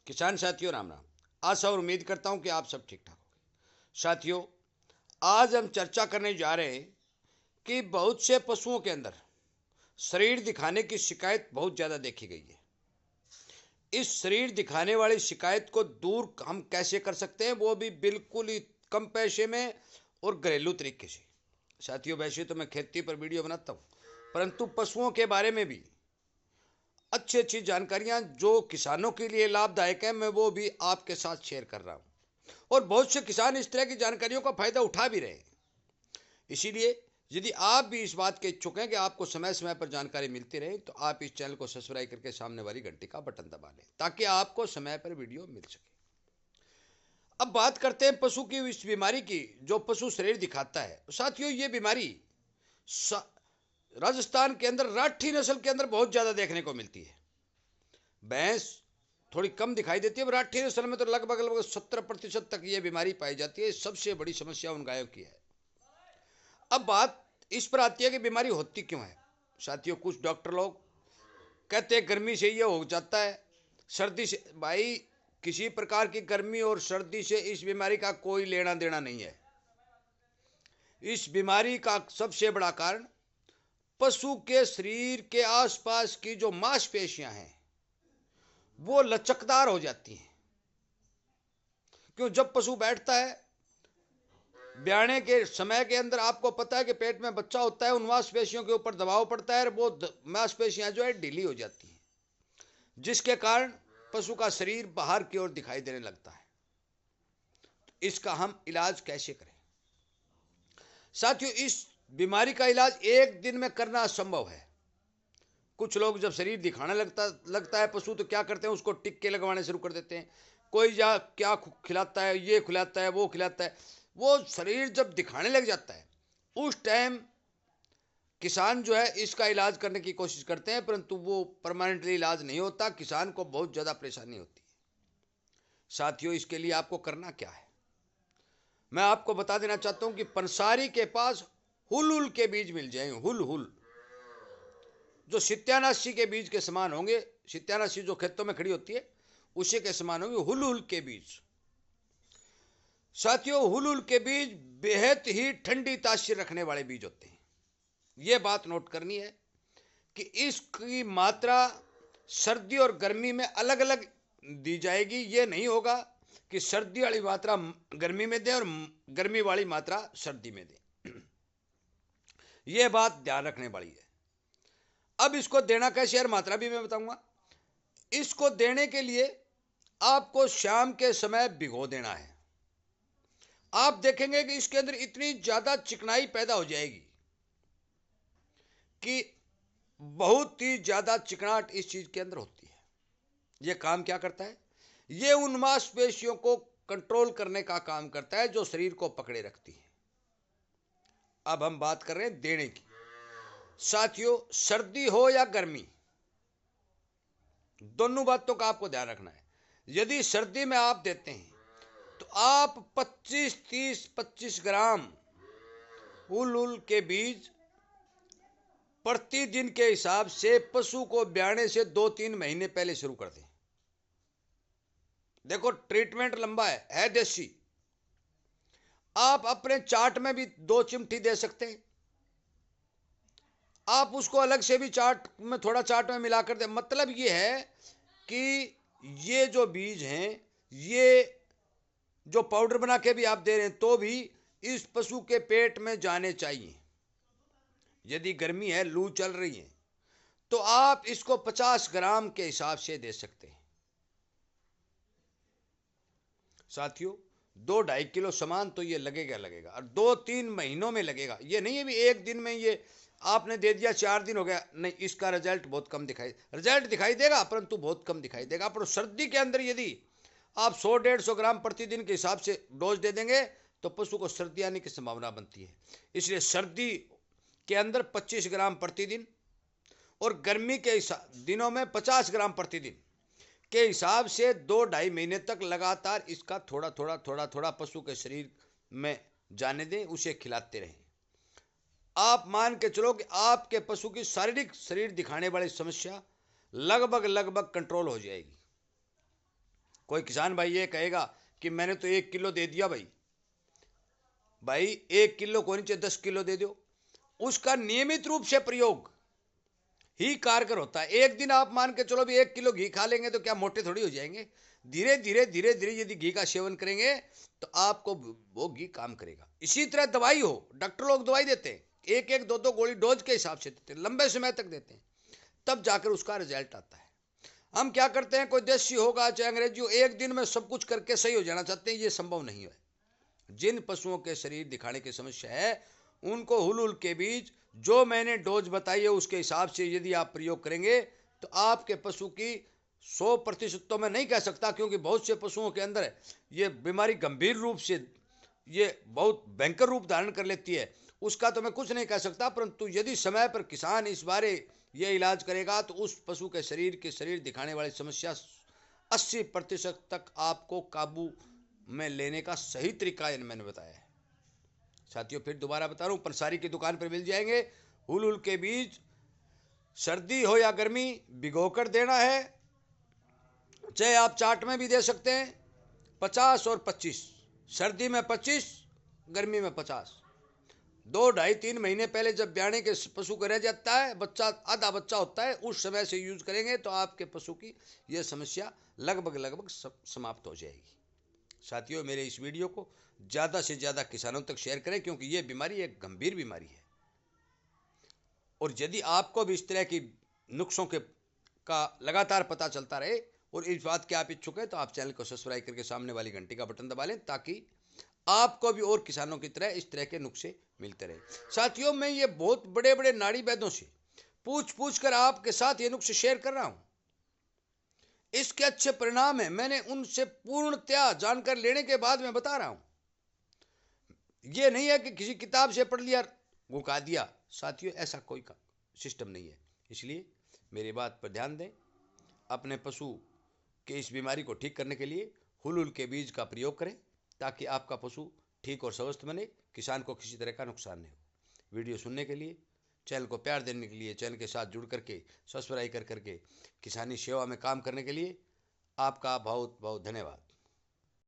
किसान साथियों राम राम। आशा और उम्मीद करता हूं कि आप सब ठीक ठाक होंगे। साथियों, आज हम चर्चा करने जा रहे हैं कि बहुत से पशुओं के अंदर शरीर दिखाने की शिकायत बहुत ज़्यादा देखी गई है। इस शरीर दिखाने वाली शिकायत को दूर हम कैसे कर सकते हैं, वो भी बिल्कुल ही कम पैसे में और घरेलू तरीके से। साथियों, वैसे तो मैं खेती पर वीडियो बनाता हूँ, परंतु पशुओं के बारे में भी अच्छी अच्छी जानकारियां जो किसानों के लिए लाभदायक है, मैं वो भी आपके साथ शेयर कर रहा हूं। और बहुत से किसान इस तरह की जानकारियों का फायदा उठा भी रहे हैं। इसीलिए यदि आप भी इस बात के इच्छुक हैं कि आपको समय समय पर जानकारी मिलती रहे, तो आप इस चैनल को सब्सक्राइब करके सामने वाली घंटी का बटन दबा लें ताकि आपको समय पर वीडियो मिल सके। अब बात करते हैं पशु की इस बीमारी की जो पशु शरीर दिखाता है। साथियों, ये बीमारी राजस्थान के अंदर राठी नस्ल के अंदर बहुत ज्यादा देखने को मिलती है। भैंस थोड़ी कम दिखाई देती है, राठी नस्ल में तो लगभग लगभग 70% तक ये बीमारी पाई जाती है। सबसे बड़ी समस्या उन गायों की है। अब बात इस पर आती है कि बीमारी होती क्यों है। साथियों, कुछ डॉक्टर लोग कहते हैं गर्मी से ये हो जाता है, सर्दी से। भाई, किसी प्रकार की गर्मी और सर्दी से इस बीमारी का कोई लेना देना नहीं है। इस बीमारी का सबसे बड़ा कारण पशु के शरीर के आसपास की जो मांसपेशियां हैं वो लचकदार हो जाती हैं। क्यों? जब पशु बैठता है ब्याने के समय के अंदर, आपको पता है कि पेट में बच्चा होता है, उन मांसपेशियों के ऊपर दबाव पड़ता है और वो मांसपेशियां जो है ढीली हो जाती हैं, जिसके कारण पशु का शरीर बाहर की ओर दिखाई देने लगता है। तो इसका हम इलाज कैसे करें? साथियों, इस बीमारी का इलाज एक दिन में करना असंभव है। कुछ लोग जब शरीर दिखाने लगता है पशु, तो क्या करते हैं, उसको टिक्के लगवाने शुरू कर देते हैं। कोई या क्या खिलाता है, ये खिलाता है, वो खिलाता है। वो शरीर जब दिखाने लग जाता है, उस टाइम किसान जो है इसका इलाज करने की कोशिश करते हैं, परंतु वो परमानेंटली इलाज नहीं होता। किसान को बहुत ज़्यादा परेशानी होती है। साथियों, इसके लिए आपको करना क्या है, मैं आपको बता देना चाहता हूं कि पंसारी के पास हुल के बीज मिल जाएंगे। हुल जो सित्यानाशी के बीज के समान होंगे। सित्यानाशी जो खेतों में खड़ी होती है उसी के समान होंगे हुल के बीज। साथियों, हुल के बीज बेहद ही ठंडी तासीर रखने वाले बीज होते हैं। यह बात नोट करनी है कि इसकी मात्रा सर्दी और गर्मी में अलग अलग दी जाएगी। ये नहीं होगा कि सर्दी वाली मात्रा गर्मी में दें और गर्मी वाली मात्रा सर्दी में दें। यह बात ध्यान रखने वाली है। अब इसको देना कैसे, और मात्रा भी मैं बताऊंगा। इसको देने के लिए आपको शाम के समय भिगो देना है। आप देखेंगे कि इसके अंदर इतनी ज्यादा चिकनाई पैदा हो जाएगी कि बहुत ही ज्यादा चिकनाहट इस चीज के अंदर होती है। यह काम क्या करता है? यह उन मांसपेशियों को कंट्रोल करने का काम करता है जो शरीर को पकड़े रखती है। अब हम बात कर रहे हैं देने की। साथियों, सर्दी हो या गर्मी, दोनों बातों का आपको ध्यान रखना है। यदि सर्दी में आप देते हैं तो आप 25 ग्राम हुल के बीज प्रतिदिन के हिसाब से पशु को ब्याने से 2-3 महीने पहले शुरू कर दें। देखो, ट्रीटमेंट लंबा है देसी। आप अपने चाट में भी 2 चिमटी दे सकते हैं। आप उसको अलग से भी चाट में, थोड़ा चाट में मिलाकर दे। मतलब ये है कि ये जो बीज हैं, ये जो पाउडर बना के भी आप दे रहे हैं तो भी इस पशु के पेट में जाने चाहिए। यदि गर्मी है, लू चल रही है, तो आप इसको 50 ग्राम के हिसाब से दे सकते हैं। साथियों, 2-2.5 किलो सामान तो ये लगेगा और 2-3 महीनों में लगेगा। ये नहीं है भी एक दिन में ये आपने दे दिया, 4 दिन हो गया। नहीं, इसका रिजल्ट बहुत कम रिजल्ट दिखाई देगा, परंतु बहुत कम दिखाई देगा। पर सर्दी के अंदर यदि आप 100-150 ग्राम प्रतिदिन के हिसाब से डोज दे देंगे तो पशु को सर्दी आने की संभावना बनती है। इसलिए सर्दी के अंदर 25 ग्राम प्रतिदिन और गर्मी के दिनों में 50 ग्राम प्रतिदिन के हिसाब से 2-2.5 महीने तक लगातार इसका थोड़ा पशु के शरीर में जाने दें, उसे खिलाते रहें। आप मान के चलो कि आपके पशु की शारीरिक शरीर दिखाने वाली समस्या लगभग कंट्रोल हो जाएगी। कोई किसान भाई ये कहेगा कि मैंने तो 1 किलो दे दिया भाई, 1 किलो को नीचे 10 किलो दे दो। उसका नियमित रूप से प्रयोग ही कारगर होता है। एक दिन आप मान के चलो भी 1 किलो घी खा लेंगे तो क्या मोटे थोड़ी हो जाएंगे। धीरे धीरे धीरे धीरे यदि घी का सेवन करेंगे तो आपको वो घी काम करेगा। इसी तरह दवाई हो, डॉक्टर लोग दवाई देते हैं, एक एक दो दो गोली डोज के हिसाब से देते हैं, लंबे समय तक देते हैं, तब जाकर उसका रिजल्ट आता है। हम क्या करते हैं, कोई देसी होगा चाहे अंग्रेजी हो, एक दिन में सब कुछ करके सही हो जाना चाहते हैं, ये संभव नहीं है। जिन पशुओं के शरीर दिखाने की समस्या है उनको हुल के बीज जो मैंने डोज बताई है उसके हिसाब से यदि आप प्रयोग करेंगे तो आपके पशु की 100% तो मैं नहीं कह सकता, क्योंकि बहुत से पशुओं के अंदर ये बीमारी गंभीर रूप से ये बहुत भयंकर रूप धारण कर लेती है, उसका तो मैं कुछ नहीं कह सकता। परंतु यदि समय पर किसान इस बारे ये इलाज करेगा तो उस पशु के शरीर दिखाने वाली समस्या 80% तक आपको काबू में लेने का सही तरीका मैंने बताया है। साथियों फिर दोबारा बता रहा हूँ, पंसारी की दुकान पर मिल जाएंगे हुल के बीज। सर्दी हो या गर्मी भिगोकर देना है, चाहे आप चाट में भी दे सकते हैं। 50 और 25, सर्दी में 25, गर्मी में 50। 2, 2.5, 3 महीने पहले जब ब्याने के पशु को रह जाता है, बच्चा आधा बच्चा होता है, उस समय से यूज करेंगे तो आपके पशु की यह समस्या लगभग समाप्त हो जाएगी। साथियों मेरे इस वीडियो को ज़्यादा से ज़्यादा किसानों तक शेयर करें, क्योंकि ये बीमारी एक गंभीर बीमारी है। और यदि आपको भी इस तरह की नुस्खों के का लगातार पता चलता रहे और इस बात के आप इच्छुक हैं तो आप चैनल को सब्सक्राइब करके सामने वाली घंटी का बटन दबा लें, ताकि आपको भी और किसानों की तरह इस तरह के नुस्खे मिलते रहे। साथियों मैं ये बहुत बड़े बड़े नाड़ी वैद्यों से पूछ कर आपके साथ ये नुस्खे शेयर कर रहा हूं। इसके अच्छे परिणाम है, मैंने उनसे पूर्णतया जानकारी लेने के बाद मैं बता रहा हूं। ये नहीं है कि किसी किताब से पढ़ लिया घुका दिया। साथियों ऐसा कोई सिस्टम नहीं है। इसलिए मेरी बात पर ध्यान दें, अपने पशु के इस बीमारी को ठीक करने के लिए हुल के बीज का प्रयोग करें, ताकि आपका पशु ठीक और स्वस्थ बने, किसान को किसी तरह का नुकसान नहीं हो। वीडियो सुनने के लिए, चैनल को प्यार देने के लिए, चैनल के साथ जुड़ करके सब्सक्राइब करके किसानी सेवा में काम करने के लिए आपका बहुत बहुत धन्यवाद।